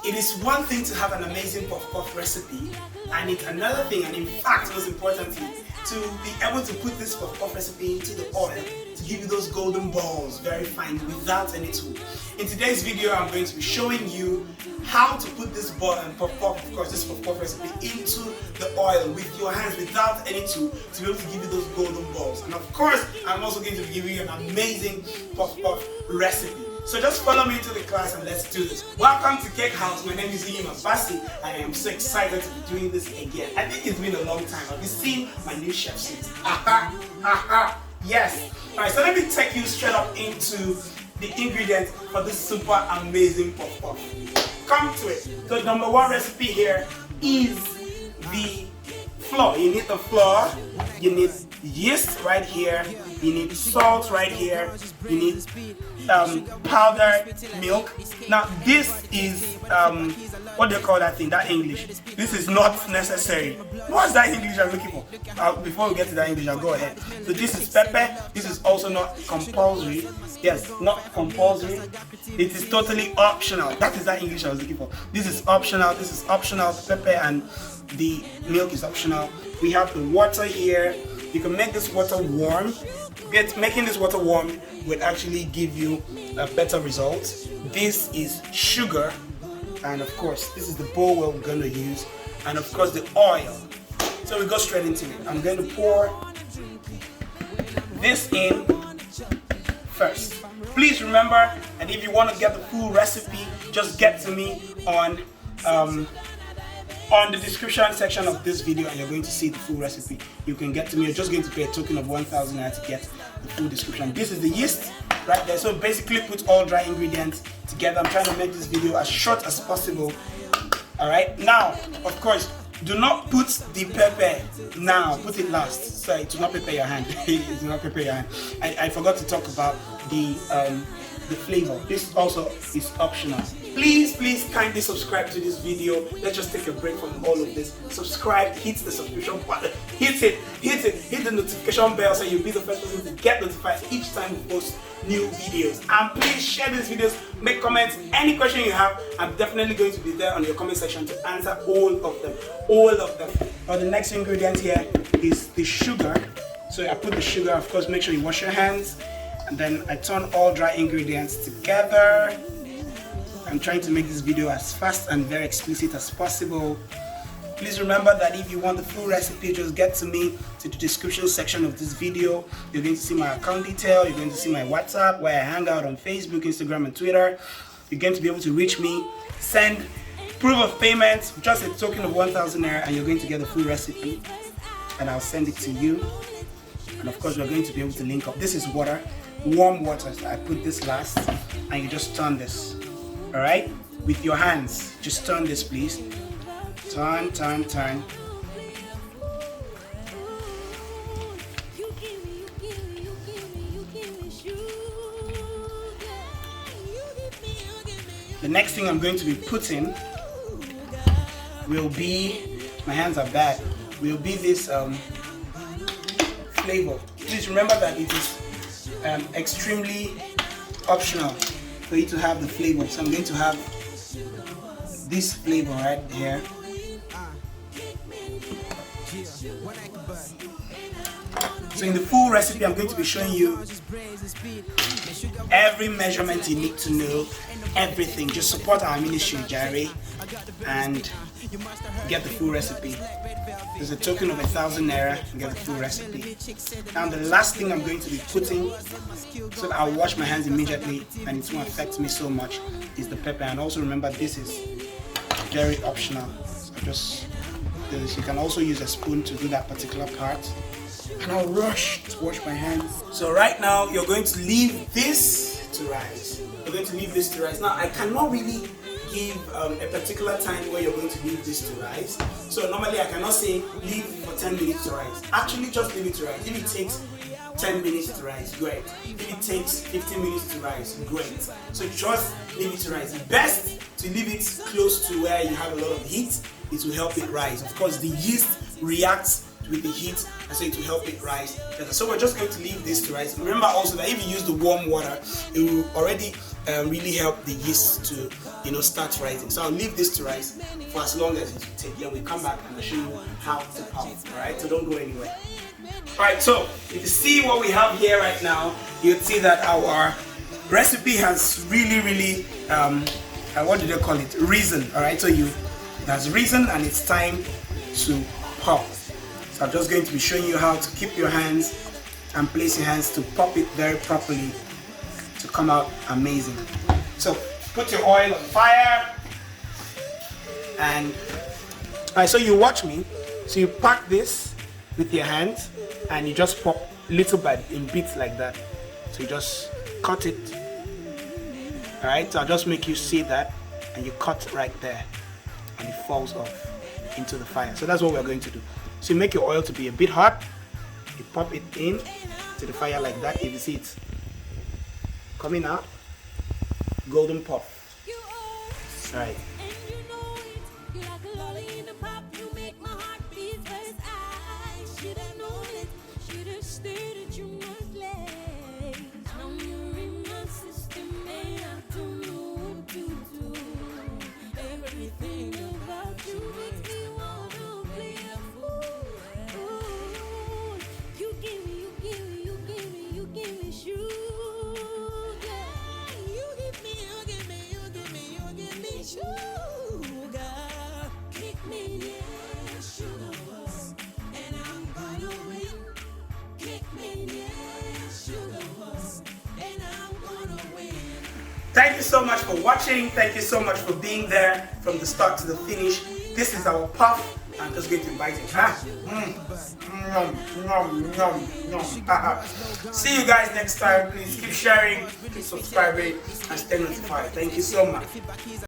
it is one thing to have an amazing puff-puff recipe, and it's another thing, and in fact, most importantly, to be able to put this puff-puff recipe into the oil to give you those golden balls, very fine, without any tool. In today's video, I'm going to be showing you how to put this puff-puff, of course, this puff-puff recipe into the oil with your hands, without any tool, to be able to give you those golden balls. And of course, I'm also going to be giving you an amazing puff-puff recipe. So just follow me into the class and let's do this. Welcome to Cake House. My name is Iyima Basi and I am so excited to be doing this again. I think it's been a long time. Have you seen my new chef suit? Yes. Alright, so let me take you straight up into the ingredients for this super amazing puff puff. Come to it. So number one recipe here is the flour. You need the flour, you need yeast right here, you need salt right here, you need powdered milk. Now this is what do you call that thing, that English? This is not necessary. What's that English I'm looking for? Before we get to that English, I'll go ahead. So this is pepper. This is also not compulsory. Yes, not compulsory. It is totally optional. That is that English I was looking for. This is optional. This is optional. Pepper and the milk is optional. We have the water here. You can make this water warm. Making this water warm will actually give you a better result. This is sugar, and of course this is the bowl we're going to use, and of course the oil. So we go straight into it. I'm going to pour this in first. Please remember, and if you want to get the full recipe, just get to me on the description section of this video, and you're going to see the full recipe. You can get to me. You're just going to pay a token of 1,000 naira to get the full description. This is the yeast right there. So basically put all dry ingredients together. I'm trying to make this video as short as possible. Alright, now of course do not put the pepper now, put it last. Sorry, do not prepare your hand. Do not prepare your hand. I forgot to talk about the flavor. This also is optional. Please kindly subscribe to this video. Let's just take a break from all of this. Subscribe, hit the subscription button, hit the notification bell so you'll be the first person to get notified each time we post new videos. And please share these videos, make comments, any question you have. I'm definitely going to be there on your comment section to answer all of them. Now the next ingredient here is the sugar. So I put the sugar, of course make sure you wash your hands, and then I turn all dry ingredients together. I'm trying to make this video as fast and very explicit as possible. Please remember that if you want the full recipe, just get to me to the description section of this video. You're going to see my account detail, you're going to see my WhatsApp where I hang out on Facebook, Instagram and Twitter. You're going to be able to reach me, send proof of payment, just a token of 1,000 naira, and you're going to get the full recipe and I'll send it to you. And of course we're going to be able to link up. This is water, warm water. So I put this last and you just turn this. Alright, with your hands, just turn this please. Turn. The next thing I'm going to be putting will be, my hands are bad, will be this flavor. Please remember that it is extremely optional for you to have the flavor. So I'm going to have this flavor right here. So in the full recipe I'm going to be showing you every measurement you need to know, everything. Just support our ministry, Jerry, and get the full recipe. There's a token of 1,000 naira to get the full recipe. Now the last thing I'm going to be putting, so that I'll wash my hands immediately and it won't affect me so much, is the pepper. And also remember, this is very optional. So just this, you can also use a spoon to do that particular part. And I'll rush to wash my hands. So right now you're going to leave this to rise. You're going to leave this to rise. Now I cannot really give a particular time where you're going to leave this to rise. So normally I cannot say leave for 10 minutes to rise. Actually just leave it to rise. If it takes 10 minutes to rise, great. If it takes 15 minutes to rise, great. So just leave it to rise. It's best to leave it close to where you have a lot of heat. It will help it rise. Of course the yeast reacts with the heat, and so it will help it rise better. So we're just going to leave this to rise. Remember also that if you use the warm water, it will already really help the yeast to, start rising. So I'll leave this to rise for as long as it will take. Then we come back and I'll show you how to pop. Alright, so don't go anywhere. Alright, so if you see what we have here right now, you'll see that our recipe has really what do they call it? Risen. Alright, so it has risen and it's time to pop. So I'm just going to be showing you how to keep your hands and place your hands to pop it very properly to come out amazing. So put your oil on fire and alright, so you watch me. So you pack this with your hands and you just pop little bit in bits like that. So you just cut it. Alright, so I'll just make you see that and you cut right there and it falls off into the fire. So that's what we're going to do. So you make your oil to be a bit hot, you pop it in to the fire like that. If you see it coming out, golden pop. Alright. Thank you so much for watching. Thank you so much for being there from the start to the finish. This is our puff. I'm just going to bite it. See you guys next time. Please keep sharing, keep subscribing, and stay notified. Thank you so much.